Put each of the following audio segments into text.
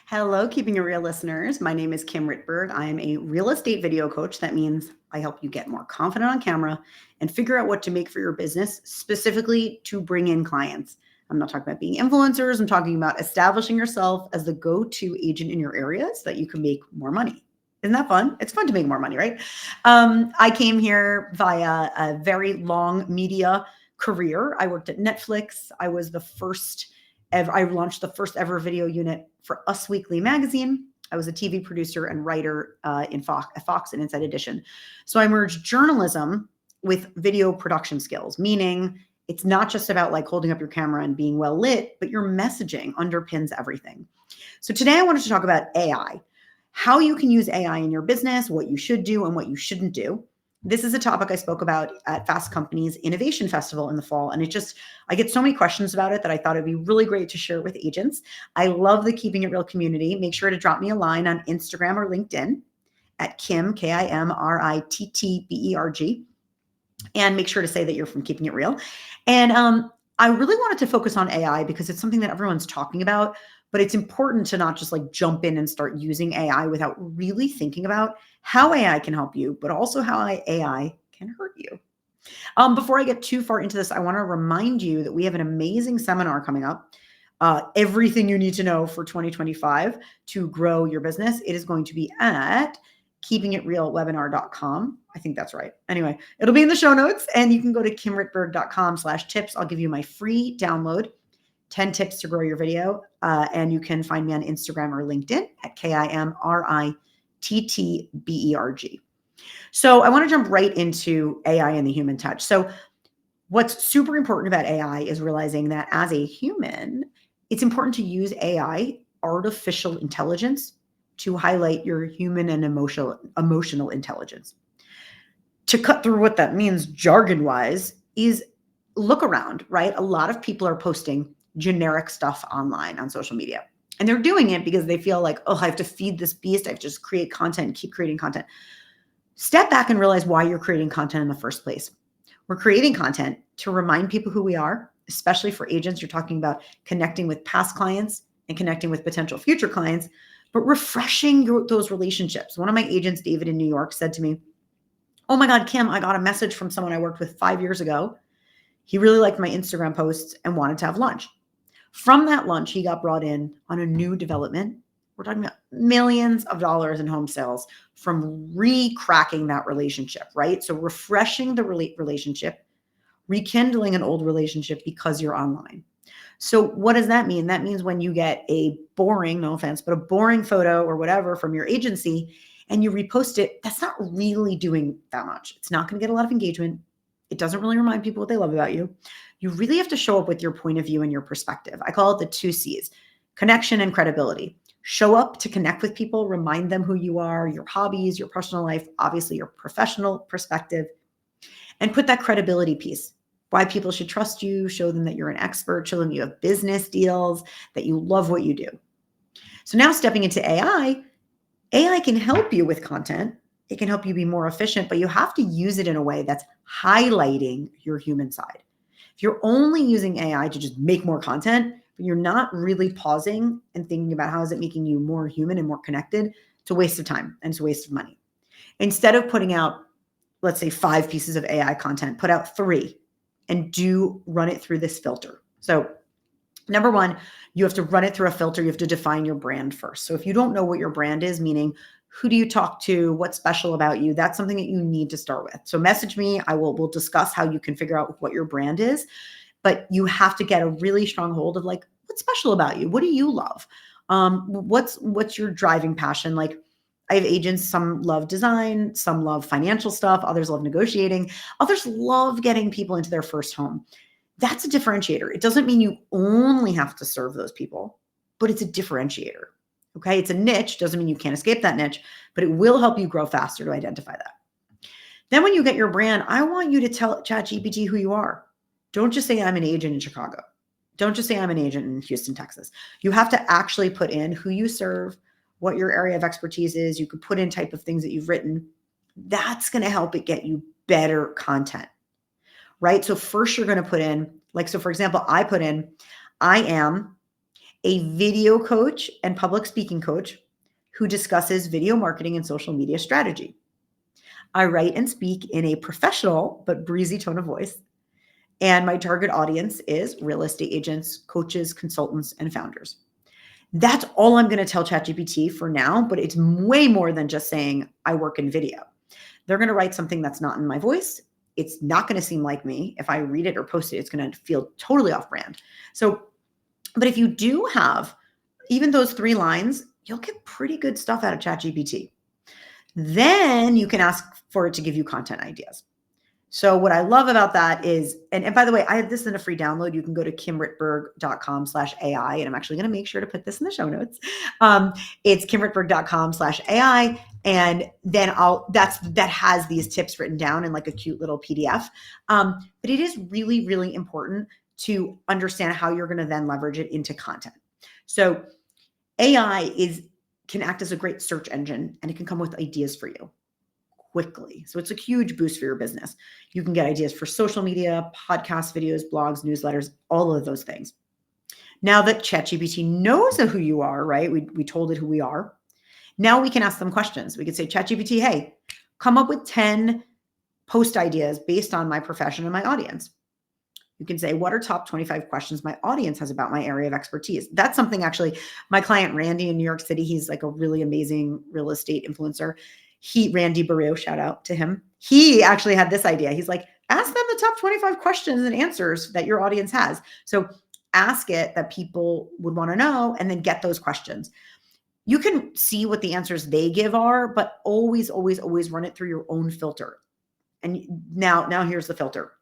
Hello, Keeping It Real listeners. My name is Kim Rittberg. I am a real estate video coach. That means I help you get more confident on camera and figure out what to make for your business, specifically to bring in clients. I'm not talking about being influencers. I'm talking about establishing yourself as the go-to agent in your area so that you can make more money. Isn't that fun? It's fun to make more money, right? I came here via a very long media career. I worked at Netflix. I launched the first ever video unit for Us Weekly magazine. I was a TV producer and writer in Fox and Inside Edition. So I merged journalism with video production skills, meaning it's not just about like holding up your camera and being well lit, but your messaging underpins everything. So today I wanted to talk about AI, how you can use AI in your business, what you should do and what you shouldn't do. This is a topic I spoke about at Fast Company's Innovation Festival in the fall. And I get so many questions about it that I thought it'd be really great to share with agents. I love the Keeping It Real community. Make sure to drop me a line on Instagram or LinkedIn at Kim, Kimrittberg. And make sure to say that you're from Keeping It Real. And I really wanted to focus on AI because it's something that everyone's talking about, but it's important to not just like jump in and start using AI without really thinking about how AI can help you, but also how AI can hurt you. Before I get too far into this, I want to remind you that we have an amazing seminar coming up. Everything you need to know for 2025 to grow your business. It is going to be at keepingitrealwebinar.com. I think that's right. Anyway, it'll be in the show notes and you can go to kimrittberg.com/tips. I'll give you my free download, 10 tips to grow your video. And you can find me on Instagram or LinkedIn at KimRittberg. So I want to jump right into AI and the human touch. So what's super important about AI is realizing that as a human, it's important to use AI, artificial intelligence, to highlight your human and emotional intelligence. To cut through what that means jargon-wise is look around, right? A lot of people are posting generic stuff online on social media. And they're doing it because they feel like, oh, I have to feed this beast. I have to just create content and keep creating content. Step back and realize why you're creating content in the first place. We're creating content to remind people who we are, especially for agents. You're talking about connecting with past clients and connecting with potential future clients, but refreshing those relationships. One of my agents, David in New York, said to me, oh my God, Kim, I got a message from someone I worked with 5 years ago. He really liked my Instagram posts and wanted to have lunch. From that lunch, he got brought in on a new development. We're talking about millions of dollars in home sales from re-cracking that relationship, right? So refreshing the relationship, rekindling an old relationship because you're online. So what does that mean? That means when you get a boring, no offense, but a boring photo or whatever from your agency and you repost it, that's not really doing that much. It's not going to get a lot of engagement. It doesn't really remind people what they love about you. You really have to show up with your point of view and your perspective. I call it the 2 C's, connection and credibility. Show up to connect with people, remind them who you are, your hobbies, your personal life, obviously your professional perspective, and put that credibility piece. Why people should trust you, show them that you're an expert, show them you have business deals, that you love what you do. So now stepping into AI can help you with content. It can help you be more efficient, but you have to use it in a way that's highlighting your human side. If you're only using AI to just make more content, but you're not really pausing and thinking about how is it making you more human and more connected, it's a waste of time and it's a waste of money. Instead of putting out, let's say 5 pieces of AI content, put out 3 and run it through this filter. So number 1, you have to run it through a filter. You have to define your brand first. So if you don't know what your brand is, meaning who do you talk to, what's special about you, that's something that you need to start with. So message me. We'll discuss how you can figure out what your brand is, but you have to get a really strong hold of like, what's special about you? What do you love? What's your driving passion? Like I have agents, some love design, some love financial stuff, others love negotiating, others love getting people into their first home. That's a differentiator. It doesn't mean you only have to serve those people, but it's a differentiator. Okay. It's a niche. Doesn't mean you can't escape that niche, but it will help you grow faster to identify that. Then when you get your brand, I want you to tell ChatGPT who you are. Don't just say I'm an agent in Chicago. Don't just say I'm an agent in Houston, Texas. You have to actually put in who you serve, what your area of expertise is. You could put in type of things that you've written. That's going to help it get you better content, right? So first you're going to put in, like, so for example, I put in, I am a video coach and public speaking coach who discusses video marketing and social media strategy. I write and speak in a professional but breezy tone of voice. And my target audience is real estate agents, coaches, consultants, and founders. That's all I'm going to tell ChatGPT for now, but it's way more than just saying I work in video. They're going to write something that's not in my voice. It's not going to seem like me. If I read it or post it, it's going to feel totally off brand. So, but if you do have even those 3 lines, you'll get pretty good stuff out of ChatGPT. Then you can ask for it to give you content ideas. So what I love about that is, and by the way, I have this in a free download. You can go to kimrittberg.com/AI, and I'm actually going to make sure to put this in the show notes. It's kimrittberg.com/AI. And then that has these tips written down in like a cute little PDF. But it is really, really important to understand how you're going to then leverage it into content. So AI can act as a great search engine, and it can come with ideas for you quickly. So it's a huge boost for your business. You can get ideas for social media, podcasts, videos, blogs, newsletters, all of those things. Now that ChatGPT knows who you are, right? We told it who we are. Now we can ask them questions. We could say, ChatGPT, hey, come up with 10 post ideas based on my profession and my audience. You can say, what are top 25 questions my audience has about my area of expertise? That's something actually, my client Randy in New York City, he's like a really amazing real estate influencer. Randy Barrio, shout out to him. He actually had this idea. He's like, ask them the top 25 questions and answers that your audience has. So ask it that people would want to know and then get those questions. You can see what the answers they give are, but always, always, always run it through your own filter. And now here's the filter.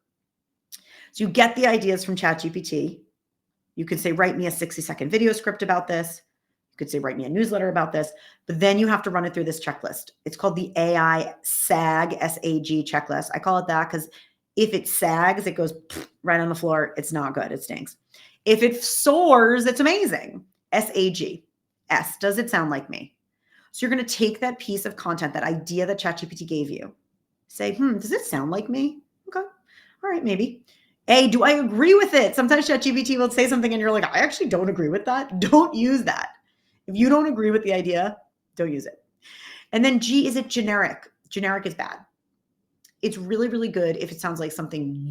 So you get the ideas from ChatGPT. You can say, write me a 60-second video script about this. You could say, write me a newsletter about this, but then you have to run it through this checklist. It's called the AI SAG, S-A-G checklist. I call it that because if it sags, it goes right on the floor. It's not good. It stinks. If it soars, it's amazing. S-A-G. S. Does it sound like me? So you're going to take that piece of content, that idea that ChatGPT gave you, say, does it sound like me? Okay. All right, maybe. A, do I agree with it? Sometimes ChatGPT will say something and you're like, I actually don't agree with that. Don't use that. If you don't agree with the idea, don't use it. And then G, is it generic? Generic is bad. It's really, really good if it sounds like something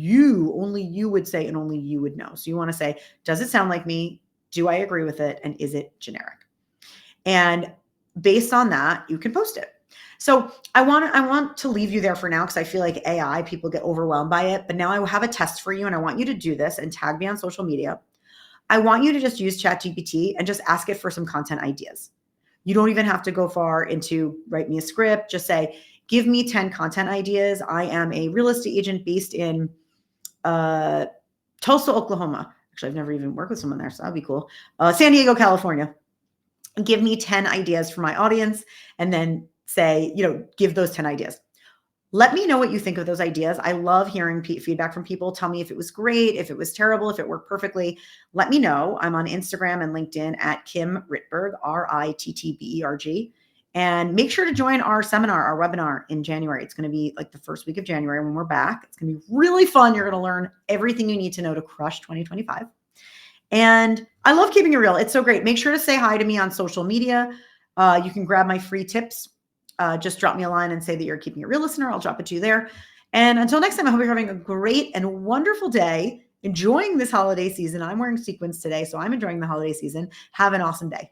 only you would say and only you would know. So you want to say, does it sound like me? Do I agree with it? And is it generic? And based on that, you can post it. So I want to leave you there for now because I feel like AI, people get overwhelmed by it. But now I have a test for you and I want you to do this and tag me on social media. I want you to just use ChatGPT and just ask it for some content ideas. You don't even have to go far into write me a script. Just say, give me 10 content ideas. I am a real estate agent based in Tulsa, Oklahoma. Actually, I've never even worked with someone there, so that'd be cool. San Diego, California. Give me 10 ideas for my audience and then say, give those 10 ideas. Let me know what you think of those ideas. I love hearing feedback from people. Tell me if it was great, if it was terrible, if it worked perfectly. Let me know. I'm on Instagram and LinkedIn at Kim Rittberg, Rittberg. And make sure to join our seminar, our webinar in January. It's going to be like the first week of January when we're back. It's going to be really fun. You're going to learn everything you need to know to crush 2025. And I love keeping it real. It's so great. Make sure to say hi to me on social media. You can grab my free tips. Just drop me a line and say that you're Keeping It Real listener. I'll drop it to you there. And until next time, I hope you're having a great and wonderful day, enjoying this holiday season. I'm wearing sequins today, so I'm enjoying the holiday season. Have an awesome day.